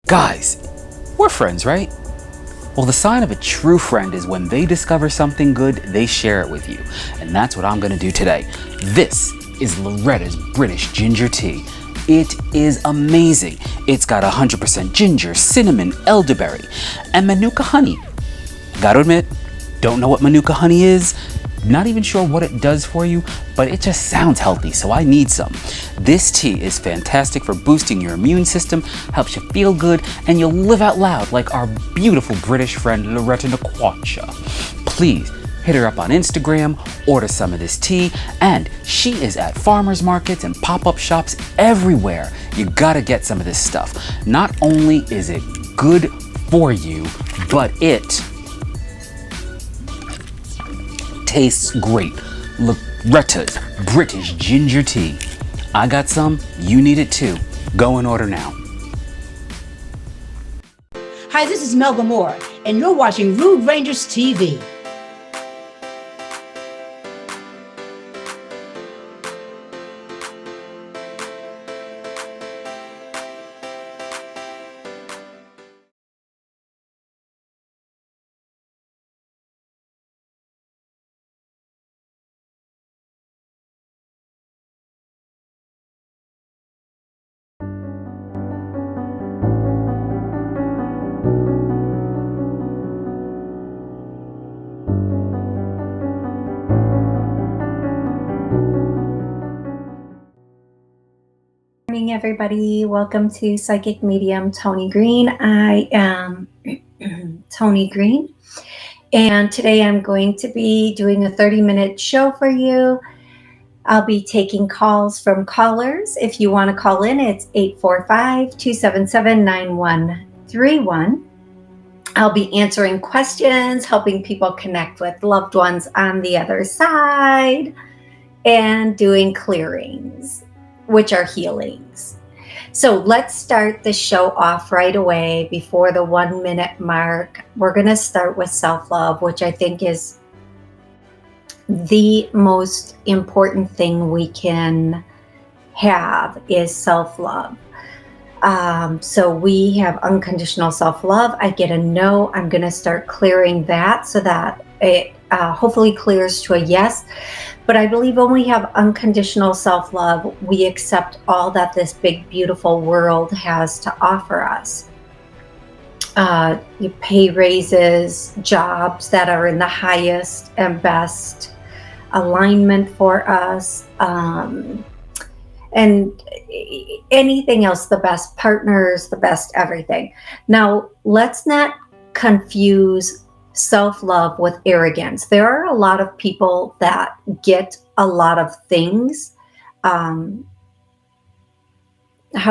Guys, we're friends, right? Well, the sign of a true friend is when they discover something good, they share it with you. And that's what I'm gonna do today. This is Loretta's British ginger tea. It is amazing. It's got 100% ginger, cinnamon, elderberry, and manuka honey. Gotta admit, don't know what manuka honey is, not even sure what it does for you, but it just sounds healthy, so I need some. This tea is fantastic for boosting your immune system, helps you feel good, and you'll live out loud like our beautiful British friend Loretta Nakwacha. Please hit her up on Instagram, order some of this tea, and she is at farmers markets and pop-up shops everywhere. You gotta get some of this stuff. Not only is it good for you, but it tastes great. Loretta's British ginger tea. I got some, you need it too. Go and order now. Hi, this is Melba Moore, and you're watching Rude Rangers TV. Good morning, everybody. Welcome to Psychic Medium Toni Greene. I am Toni Greene, and today I'm going to be doing a 30-minute show for you. I'll be taking calls from callers. If you want to call in, it's 845-277-9131. I'll be answering questions, helping people connect with loved ones on the other side, and doing clearings, which are healings. So let's start the show off right away before the 1 minute mark. We're going to start with self-love, which I think is the most important thing we can have is self-love. So we have unconditional self-love. I get a no. I'm going to start clearing that so that it hopefully clears to a yes. But I believe when we have unconditional self-love, we accept all that this big, beautiful world has to offer us. You pay raises, jobs that are in the highest and best alignment for us, and anything else, the best partners, the best everything. Now, let's not confuse self-love with arrogance. There are a lot of people that get a lot of things. How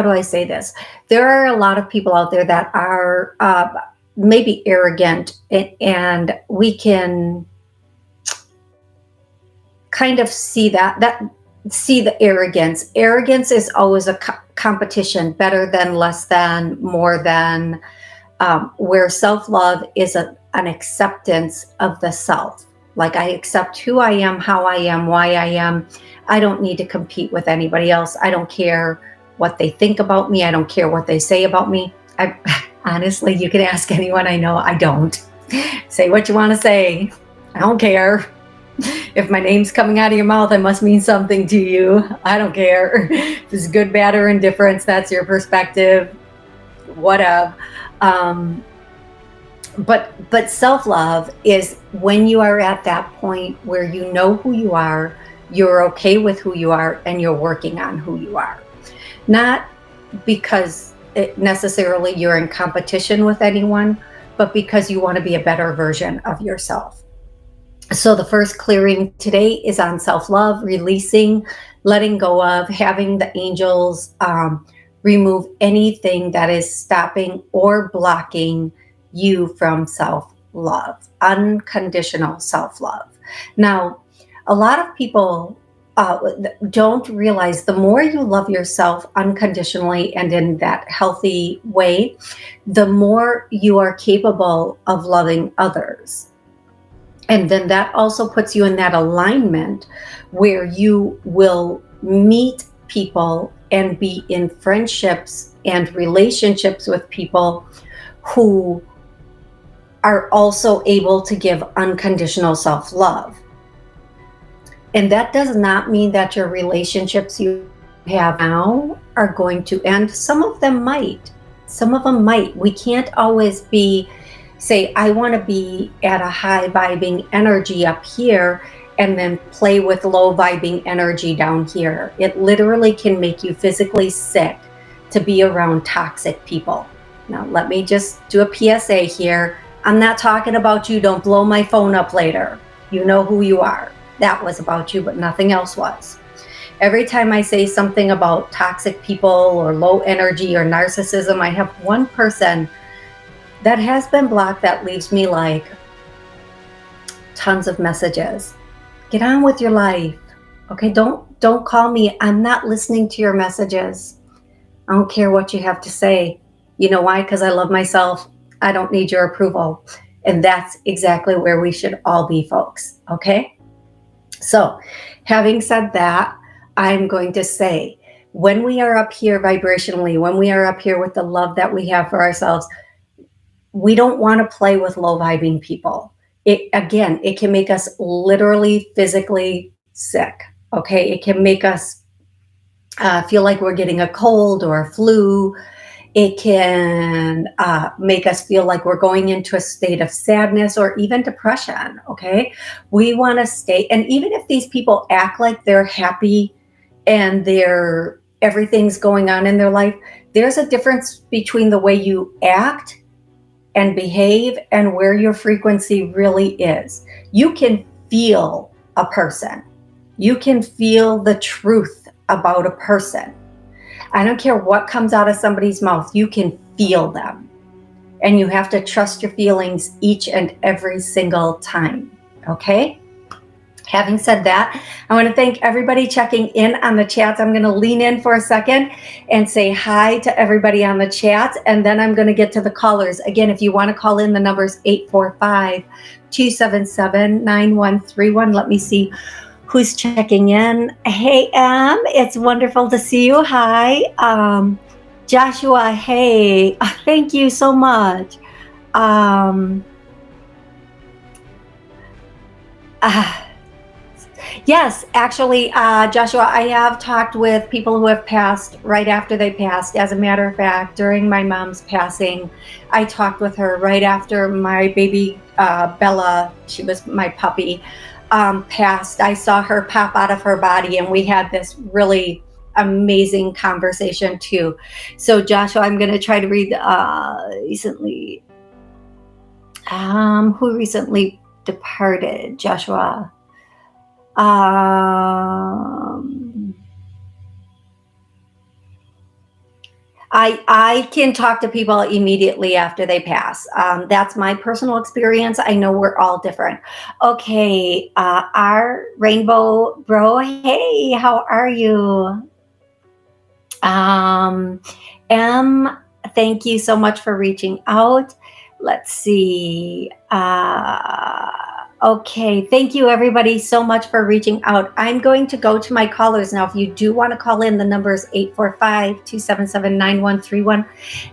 do I say this? There are a lot of people out there that are maybe arrogant, and we can kind of see see the arrogance. Arrogance is always a competition, better than, less than, more than, where self-love is an acceptance of the self. Like, I accept who I am, how I am, why I am. I don't need to compete with anybody else. I don't care what they think about me. I don't care what they say about me. Honestly, you can ask anyone I know. I don't. Say what you want to say. I don't care. If my name's coming out of your mouth, it must mean something to you. I don't care. If it's good, bad, or indifference, that's your perspective. Whatever. But self-love is when you are at that point where you know who you are, you're okay with who you are, and you're working on who you are. Not because necessarily you're in competition with anyone, but because you want to be a better version of yourself. So the first clearing today is on self-love, releasing, letting go of, having the angels remove anything that is stopping or blocking you from self-love, unconditional self-love. Now, a lot of people don't realize the more you love yourself unconditionally and in that healthy way, the more you are capable of loving others. And then that also puts you in that alignment where you will meet people and be in friendships and relationships with people who are also able to give unconditional self-love. And that does not mean that your relationships you have now are going to end. Some of them might. Some of them might. We can't always say, I want to be at a high vibing energy up here and then play with low vibing energy down here. It literally can make you physically sick to be around toxic people. Now, let me just do a PSA here. I'm not talking about you. Don't blow my phone up later. You know who you are. That was about you, but nothing else was. Every time I say something about toxic people or low energy or narcissism, I have one person that has been blocked that leaves me like tons of messages. Get on with your life. Okay, don't call me. I'm not listening to your messages. I don't care what you have to say. You know why? Because I love myself. I don't need your approval. And that's exactly where we should all be, folks. Okay? So, having said that, I'm going to say, when we are up here vibrationally, when we are up here with the love that we have for ourselves, we don't want to play with low vibing people. It can make us literally physically sick. Okay, it can make us feel like we're getting a cold or a flu. It can make us feel like we're going into a state of sadness or even depression, okay? We want to stay, and even if these people act like they're happy and everything's going on in their life, there's a difference between the way you act and behave and where your frequency really is. You can feel a person. You can feel the truth about a person. I don't care what comes out of somebody's mouth, you can feel them. And you have to trust your feelings each and every single time, okay? Having said that, I want to thank everybody checking in on the chats. I'm going to lean in for a second and say hi to everybody on the chats, and then I'm going to get to the callers. Again, if you want to call in, the number is 845-277-9131. Let me see who's checking in. Hey, Em, it's wonderful to see you. Hi. Joshua, hey. Thank you so much. Yes, actually, Joshua, I have talked with people who have passed right after they passed. As a matter of fact, during my mom's passing, I talked with her right after my baby, Bella, she was my puppy, passed. I saw her pop out of her body, and we had this really amazing conversation too. So, Joshua, I'm going to try to read recently. Who recently departed? Joshua. I can talk to people immediately after they pass. That's my personal experience. I know we're all different. Okay, our Rainbow Bro, hey, how are you? M, thank you so much for reaching out. Let's see. Okay, thank you everybody so much for reaching out. I'm going to go to my callers now. If you do want to call in, the number is 845-277-9131.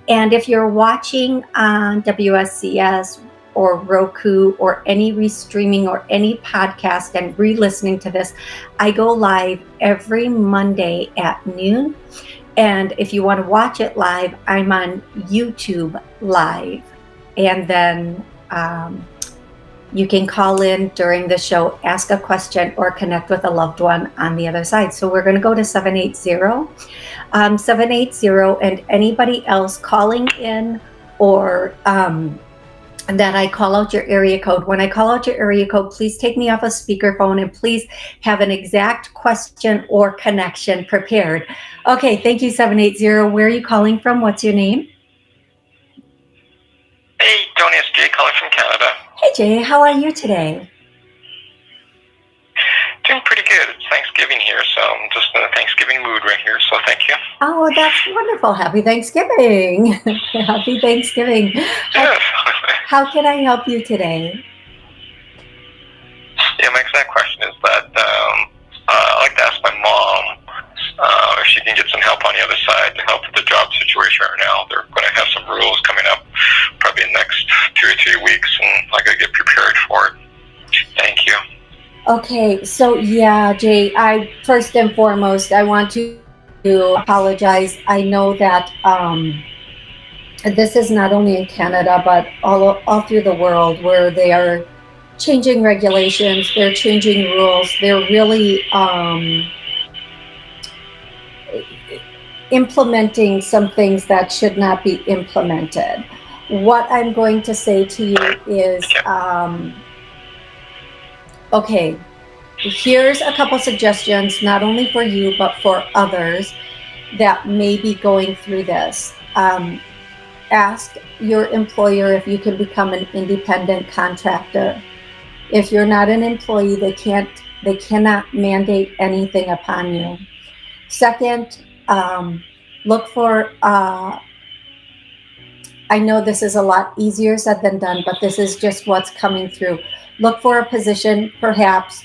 And if you're watching on WSCS or Roku or any restreaming or any podcast and re-listening to this, I go live every Monday at noon. And if you want to watch it live, I'm on YouTube live. And then you can call in during the show, ask a question, or connect with a loved one on the other side. So we're going to go to 780, and anybody else calling in or that I call out your area code. When I call out your area code, please take me off a speakerphone and please have an exact question or connection prepared. Okay, thank you, 780. Where are you calling from? What's your name? Hey, Toni, it's Jay calling from Canada. Hey, Jay, how are you today? Doing pretty good. It's Thanksgiving here, so I'm just in a Thanksgiving mood right here, so thank you. Oh, that's wonderful. Happy Thanksgiving. Happy Thanksgiving. Yes. How can I help you today? Yeah, my exact question is that I'd like to ask my mom if she can can get some help on the other side to help with the job situation right now. They're going to have some rules coming up probably in the next 2 or 3 weeks, and I got to get prepared for it. Thank you. Okay, so yeah, Jay, I first and foremost, I want to apologize. I know that this is not only in Canada, but all through the world where they are changing regulations, they're changing rules, they're really implementing some things that should not be implemented. What I'm going to say to you is, okay, here's a couple suggestions, not only for you, but for others that may be going through this. Ask your employer if you can become an independent contractor. If you're not an employee, they cannot mandate anything upon you. Second, look for, I know this is a lot easier said than done, but this is just what's coming through. Look for a position perhaps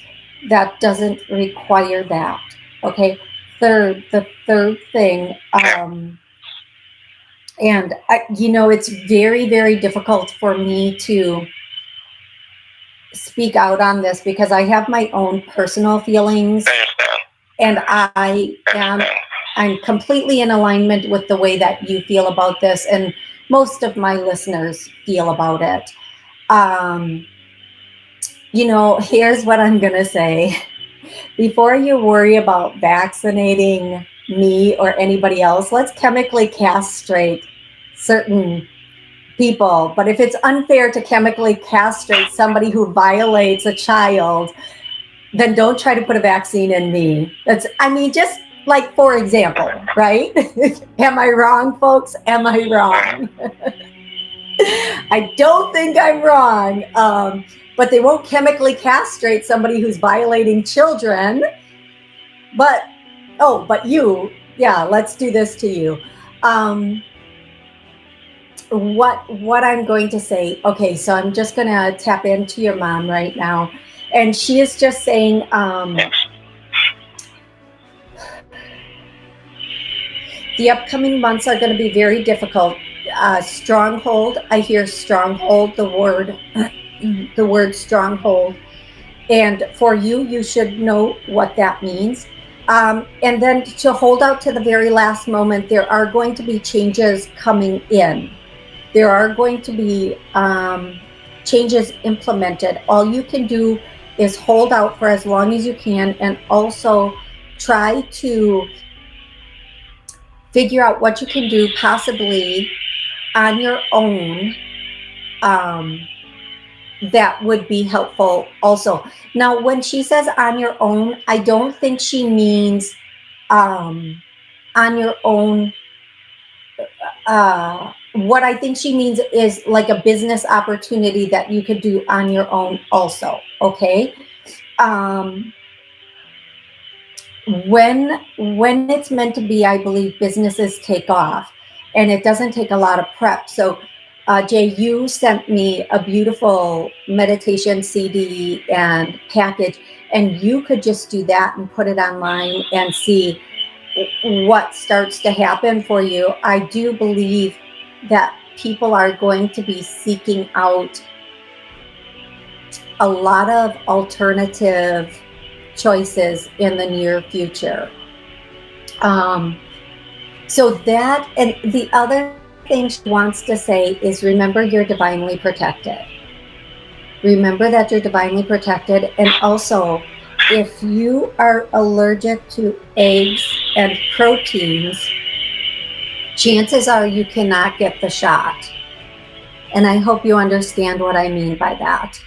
that doesn't require that. Okay. The third thing, and it's very, very difficult for me to speak out on this because I have my own personal feelings, and I'm completely in alignment with the way that you feel about this, and most of my listeners feel about it. Here's what I'm gonna say. Before you worry about vaccinating me or anybody else, let's chemically castrate certain people. But if it's unfair to chemically castrate somebody who violates a child, then don't try to put a vaccine in me. Just like, for example, right? Am I wrong, folks? Am I wrong? I don't think I'm wrong. But they won't chemically castrate somebody who's violating children. But you, yeah, let's do this to you. What I'm going to say, okay, so I'm just going to tap into your mom right now. And she is just saying, the upcoming months are going to be very difficult. Stronghold, I hear stronghold, the word stronghold. And for you, you should know what that means. And then to hold out to the very last moment, there are going to be changes coming in. There are going to be changes implemented. All you can do is hold out for as long as you can, and also try to figure out what you can do possibly on your own that would be helpful also. Now, when she says on your own, I don't think she means on your own. What I think she means is like a business opportunity that you could do on your own also, okay? When it's meant to be, I believe businesses take off, and it doesn't take a lot of prep. So, Jay, you sent me a beautiful meditation CD and package, and you could just do that and put it online and see what starts to happen for you. I do believe that people are going to be seeking out a lot of alternative choices in the near future. So that, and the other thing she wants to say is, remember you're divinely protected. Remember that you're divinely protected. And also, if you are allergic to eggs and proteins, chances are you cannot get the shot. And I hope you understand what I mean by that.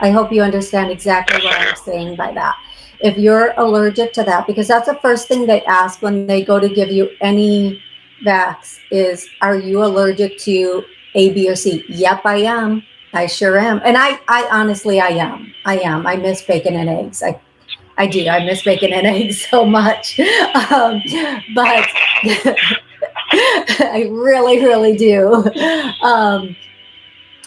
I hope you understand exactly what I'm saying by that. If you're allergic to that, because that's the first thing they ask when they go to give you any vax is, are you allergic to A, B, or C? Yep, I am. I sure am. And I honestly, I am. I miss bacon and eggs. I do. I miss bacon and eggs so much. But I really, really do.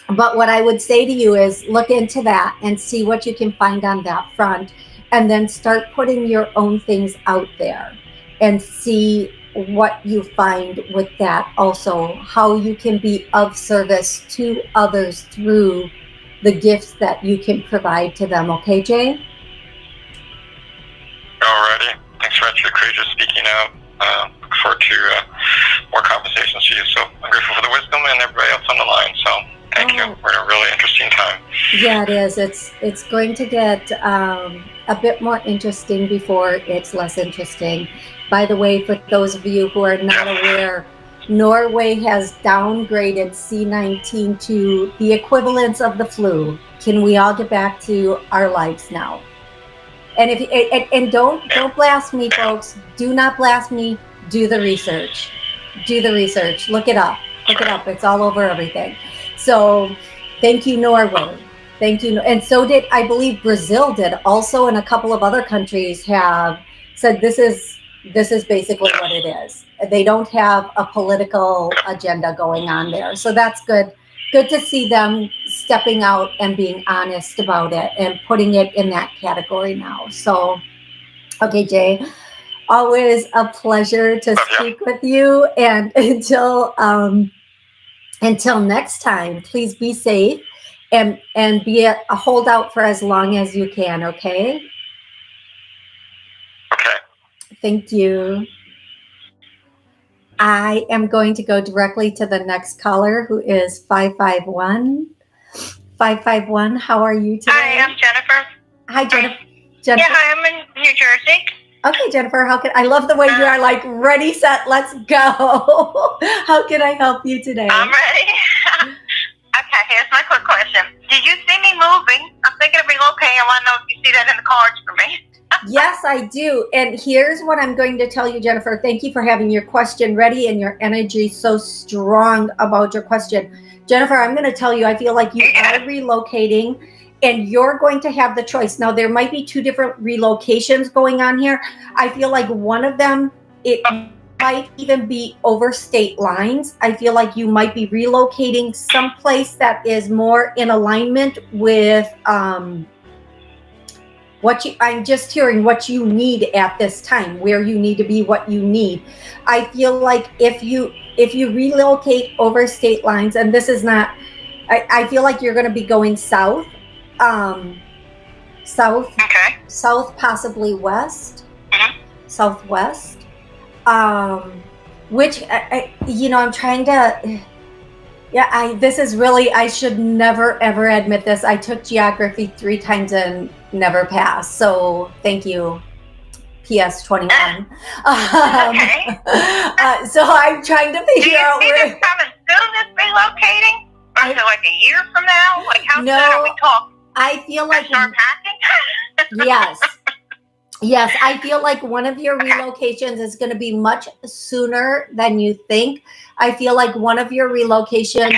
But what I would say to you is look into that and see what you can find on that front, and then start putting your own things out there and see what you find with that also, how you can be of service to others through the gifts that you can provide to them. Okay, Jay? Alrighty. Thanks for your courageous speaking out. Look forward to more conversations with you. So I'm grateful for the wisdom and everybody else on the line. So thank you. We're in a really interesting time. Yeah, it is. It's going to get a bit more interesting before it's less interesting. By the way, for those of you who are not aware, Norway has downgraded C19 to the equivalence of the flu. Can we all get back to our lives now? And don't blast me, folks. Do not blast me. Do the research. Do the research. Look it up. Look it up. It's all over everything. So, thank you, Norway. Thank you. And so did, I believe, Brazil did also, and a couple of other countries have said this is basically what it is. They don't have a political agenda going on there. So that's good. Good to see them stepping out and being honest about it and putting it in that category now. So, okay, Jay, always a pleasure to speak with you. And until next time, please be safe and be a holdout for as long as you can. Okay. Okay. Thank you. I am going to go directly to the next caller, who is 551. 551, how are you today? Hi, I'm Jennifer. Hi, Jennifer. Yeah, hi, I'm in New Jersey. Okay, Jennifer, I love the way you are like, ready, set, let's go. How can I help you today? I'm ready. Okay, here's my quick question. Did you see me moving? I'm thinking of relocating. I want to know if you see that in the cards for me. Yes, I do. And here's what I'm going to tell you, Jennifer. Thank you for having your question ready and your energy so strong about your question. Jennifer, I'm going to tell you, I feel like you are relocating and you're going to have the choice. Now, there might be two different relocations going on here. I feel like one of them, it might even be over state lines. I feel like you might be relocating someplace that is more in alignment with I'm just hearing what you need at this time, where you need to be, what you need. I feel like if you relocate over state lines, and this is not, I feel like you're going to be going south, south, possibly west, southwest, which, I'm trying to, this is really, I should never, ever admit this. I took geography 3 times and never passed. So thank you, PS 21. So I'm trying to figure out where. Do you see this coming soon, this relocating? Or is it like a year from now? Like how soon are we talking? I feel like. Start packing? Yes, I feel like one of your relocations is going to be much sooner than you think. I feel like one of your relocations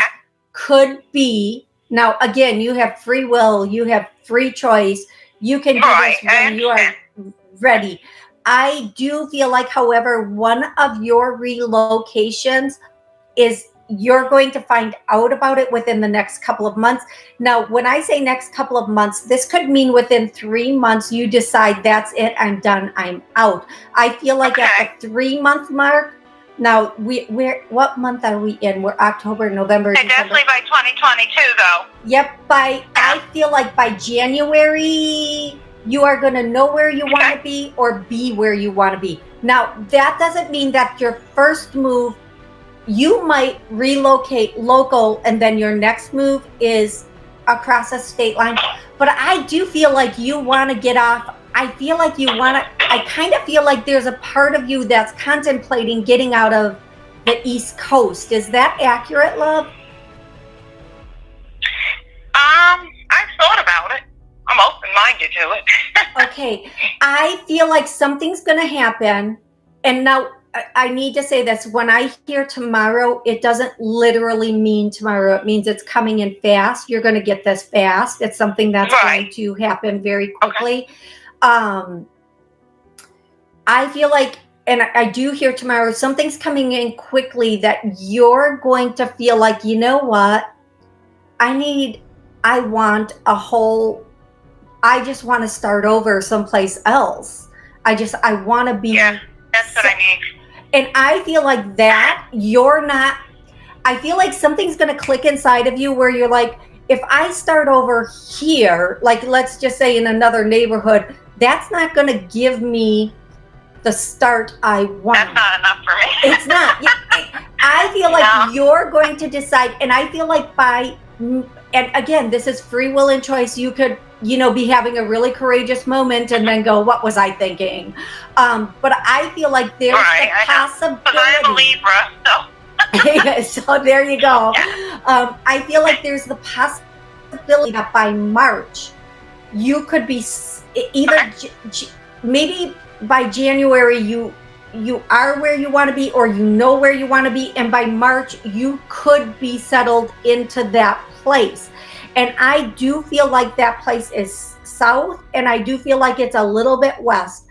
could be, now again, you have free will, you have free choice. You can do this when you are ready. I do feel like, however, one of your relocations is you're going to find out about it within the next couple of months. Now, when I say next couple of months, this could mean within 3 months, you decide that's it, I'm done, I'm out. I feel like at the 3-month mark, now what month are we in? We're October, November, December. Definitely by 2022 though. Yep, I feel like by January, you are going to know where you want to be or be where you want to be. Now, that doesn't mean that your first move, you might relocate local and then your next move is across a state line. But I do feel like you want to get off. I feel like you want to, I kind of feel like there's a part of you that's contemplating getting out of the East Coast. Is that accurate, love? I've thought about it. I'm open-minded to it. Okay. I feel like something's going to happen. And now I need to say this. When I hear tomorrow, it doesn't literally mean tomorrow. It means it's coming in fast. You're going to get this fast. It's something that's going to happen very quickly. I feel like, and I do hear tomorrow, something's coming in quickly that you're going to feel like, you know what? I just want to start over someplace else. I want to be That's what I need. And I feel like that you're not, I feel like something's going to click inside of you where you're like, if I start over here, like let's just say in another neighborhood, that's not going to give me the start I want. That's not enough for me. It's not. I feel like you're going to decide, and I feel like and again, this is free will and choice. You could, be having a really courageous moment and then go, what was I thinking? But I feel like there's the possibility. But I'm a Libra, so. So there you go. I feel like there's the possibility that by March, you could be either maybe by January you are where you want to be, or where you want to be, and by March you could be settled into that place. And I do feel like that place is south, and I do feel like it's a little bit west.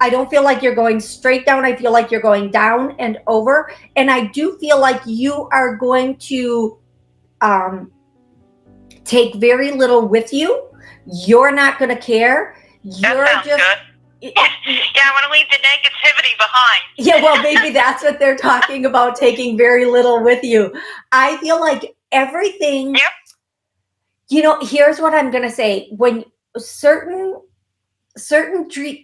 I don't feel like you're going straight down. I feel like you're going down and over. And I do feel like you are going to take very little with you. You're not going to care. You're that sounds good. Yeah, I want to leave the negativity behind. Yeah, well, maybe that's what they're talking about, taking very little with you. I feel like everything, here's what I'm going to say. When certain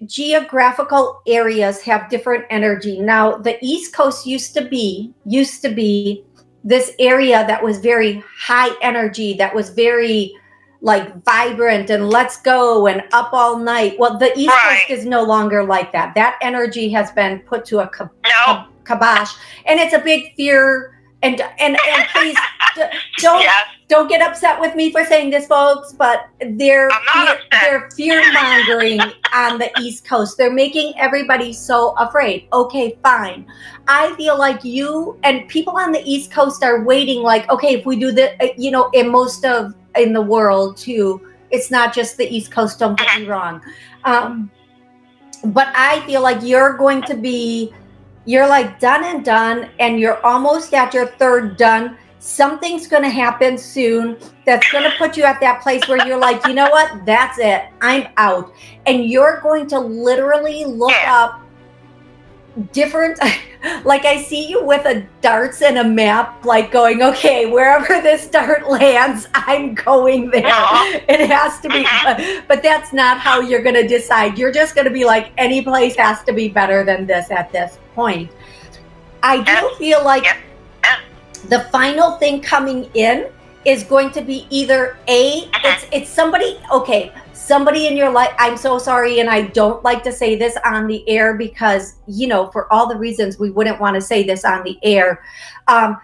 geographical areas have different energy. Now, the East Coast used to be this area that was very high energy, that was very like vibrant and let's go and up all night. Well, the East Coast is no longer like that. That energy has been put to a kibosh, and it's a big fear. And please don't get upset with me for saying this, folks, but they're fear mongering on the East Coast. They're making everybody so afraid. Okay, fine. I feel like you and people on the East Coast are waiting like, okay, if we do the, in the world too, it's not just the East Coast, don't get me wrong. But I feel like you're like done and done, and you're almost at your third done. Something's going to happen soon that's going to put you at that place where you're like, you know what? That's it. I'm out. And you're going to literally look up different, like I see you with a darts and a map, like going, okay, wherever this dart lands, I'm going there. It has to be, but that's not how you're going to decide. You're just going to be like, any place has to be better than this at this point. I do feel like the final thing coming in is going to be either it's somebody in your life. I'm so sorry, and I don't like to say this on the air because, for all the reasons we wouldn't want to say this on the air.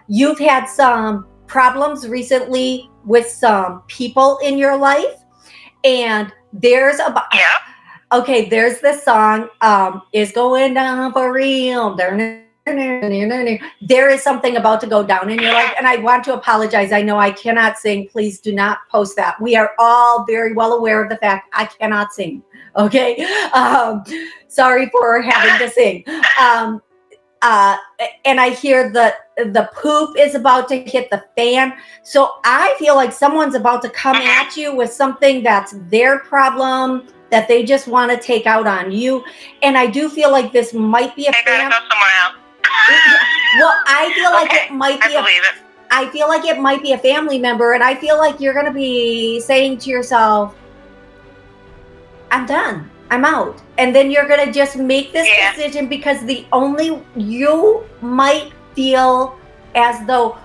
You've had some problems recently with some people in your life, and there's this song, is going down for real. There is something about to go down in your life, and I want to apologize. I know I cannot sing. Please do not post that. We are all very well aware of the fact I cannot sing. Okay, sorry for having to sing. And I hear the poop is about to hit the fan. So I feel like someone's about to come at you with something that's their problem that they just want to take out on you. And I do feel like this might be a family. Well, I feel like it might be I feel like it might be a family member, and I feel like you're going to be saying to yourself, I'm done. I'm out. And then you're going to just make this decision because you might feel as though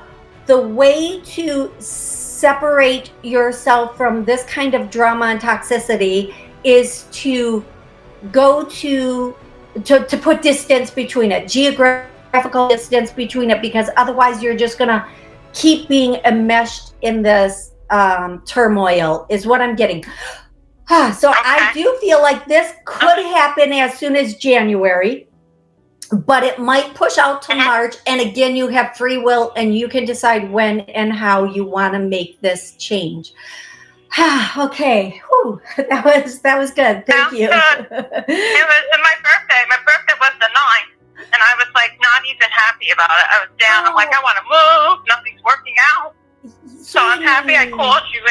the way to separate yourself from this kind of drama and toxicity is to go to put distance between it, geographical distance between it, because otherwise you're just going to keep being enmeshed in this turmoil is what I'm getting. So I do feel like this could happen as soon as January, but it might push out to March. And again, you have free will and you can decide when and how you want to make this change. Okay. Whew. That was good. Thank you. Good. It was my birthday. My birthday was the 9th. And I was like not even happy about it. I was down. I'm like, I want to move. Nothing's working out. So I'm happy I called you,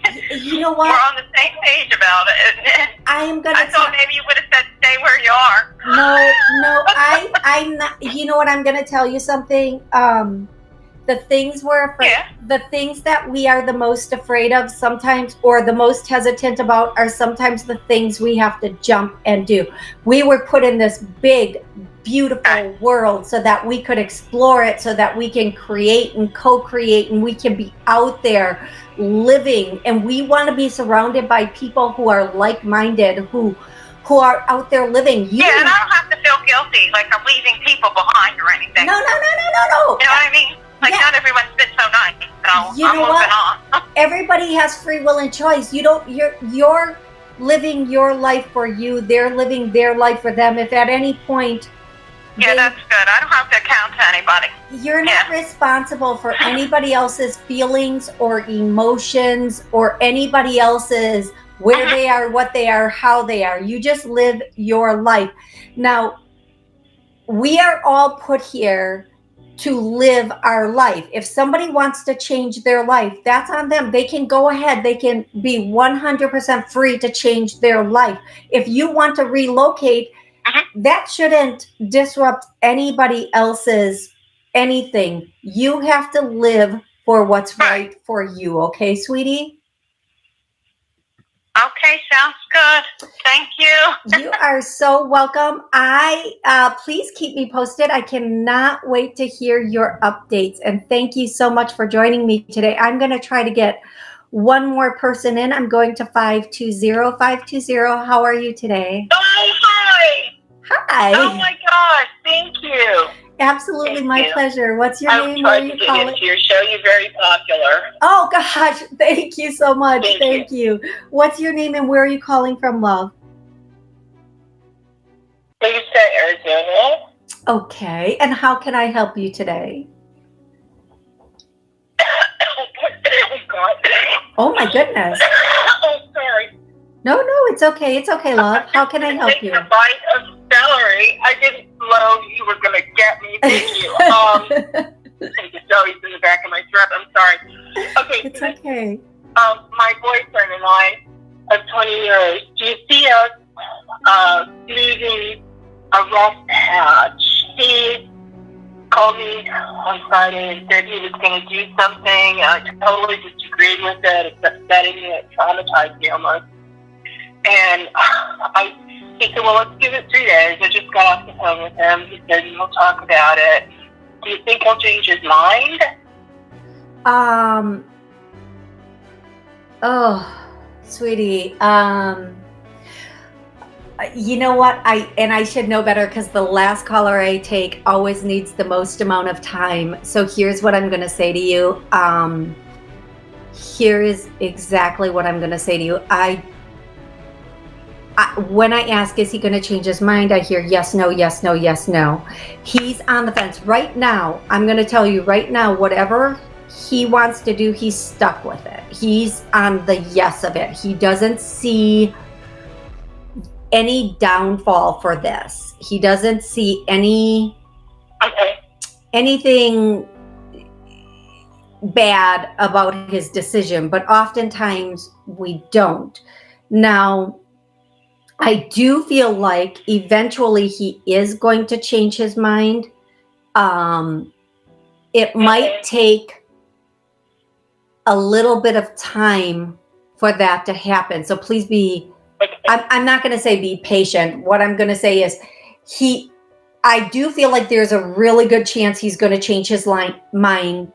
and you know what? We're on the same page about it. I thought maybe you would have said stay where you are. No, I'm not. You know what? I'm going to tell you something. The things we're afraid, the things that we are the most afraid of sometimes, or the most hesitant about, are sometimes the things we have to jump and do. We were put in this big, beautiful world so that we could explore it, so that we can create and co-create, and we can be out there living. And we want to be surrounded by people who are like-minded, who are out there living. And I don't have to feel guilty, like I'm leaving people behind or anything. No. You know what I mean? Like, not everyone's been so nice, so I'm moving on. Everybody has free will and choice. You're living your life for you. They're living their life for them. If at any point... that's good. I don't have to account to anybody. You're not responsible for anybody else's feelings or emotions, or anybody else's where they are, what they are, how they are. You just live your life. Now, we are all put here to live our life. If somebody wants to change their life, that's on them. They can go ahead. They can be 100% free to change their life. If you want to relocate, that shouldn't disrupt anybody else's anything. You have to live for what's right for you. Okay, sweetie? Okay, sounds good. Thank you. You are so welcome. Please keep me posted. I cannot wait to hear your updates. And thank you so much for joining me today. I'm going to try to get one more person in. I'm going to 520. 520. How are you today? Oh, hi. Hi. Oh my gosh, thank you. Absolutely, Thank my you. pleasure. What's your name? I've Where tried you to get calling? into your show. You're very popular. Oh gosh, thank you so much. Thank you. What's your name and where are you calling from, love? Lisa, Arizona. Okay, and how can I help you today? Oh God. Oh my goodness. Oh, sorry. No, it's okay. It's okay, love. How can I help you? Taking a bite of celery. I didn't know you were going to get me. Thank you. It's always in the back of my throat. I'm sorry. Okay. It's okay. My boyfriend and I of 20 years. Do you see us losing a rough patch? He called me on Friday and said he was going to do something. I totally disagreed with it. It's upsetting me. It traumatized me almost. And he said, well, let's give it 3 days. I just got off the phone with him. He said, we'll talk about it. Do you think he'll change his mind? Oh, sweetie. You know what? I should know better, because the last caller I take always needs the most amount of time. So here's what I'm going to say to you. Here is exactly what I'm going to say to you. When I ask, is he going to change his mind? I hear yes, no, yes, no, yes, no. He's on the fence right now. I'm going to tell you right now, whatever he wants to do, he's stuck with it. He's on the yes of it. He doesn't see any downfall for this. He doesn't see anything bad about his decision, but oftentimes we don't. Now, I do feel like eventually he is going to change his mind. It might take a little bit of time for that to happen. So please be, I'm not going to say be patient. What I'm going to say is I do feel like there's a really good chance he's going to change his mind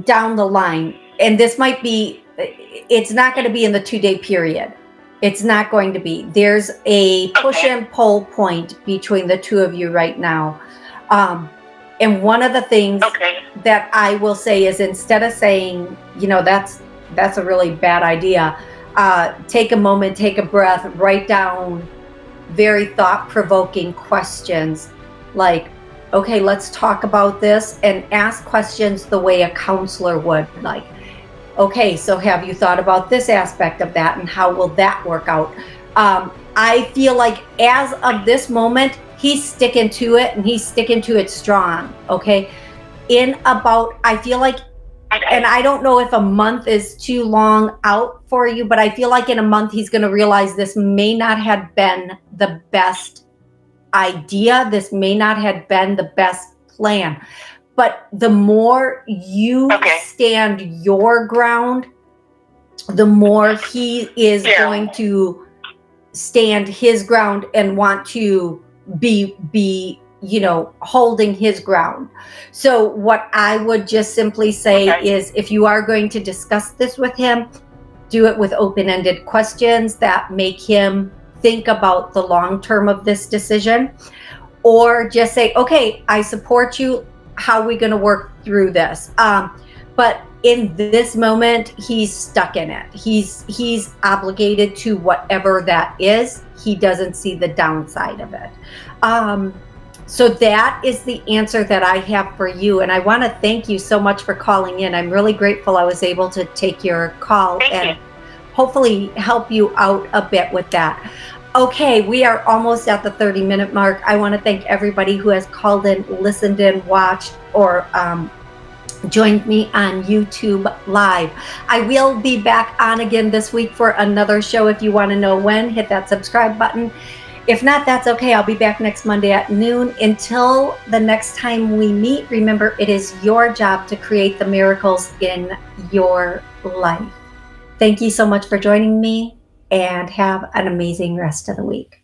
down the line. And this might be, it's not going to be in the 2-day period. It's not going to be. There's a push and pull point between the two of you right now. And one of the things that I will say is, instead of saying, that's a really bad idea, take a moment, take a breath, write down very thought-provoking questions like, okay, let's talk about this, and ask questions the way a counselor would, like, okay, so have you thought about this aspect of that, and how will that work out? I feel like as of this moment, he's sticking to it, and he's sticking to it strong, okay? I feel like And I don't know if a month is too long out for you, but I feel like in a month he's going to realize this may not have been the best idea. This may not have been the best plan. But the more you stand your ground, the more he is going to stand his ground and want to be holding his ground. So what I would just simply say is, if you are going to discuss this with him, do it with open-ended questions that make him think about the long term of this decision, or just say, okay, I support you. How are we going to work through this? But in this moment, he's stuck in it. He's obligated to whatever that is. He doesn't see the downside of it. So that is the answer that I have for you. And I want to thank you so much for calling in. I'm really grateful I was able to take your call and hopefully help you out a bit with that. Okay, we are almost at the 30-minute mark. I want to thank everybody who has called in, listened in, watched, or joined me on YouTube Live. I will be back on again this week for another show. If you want to know when, hit that subscribe button. If not, that's okay. I'll be back next Monday at noon. Until the next time we meet, remember, it is your job to create the miracles in your life. Thank you so much for joining me, and have an amazing rest of the week.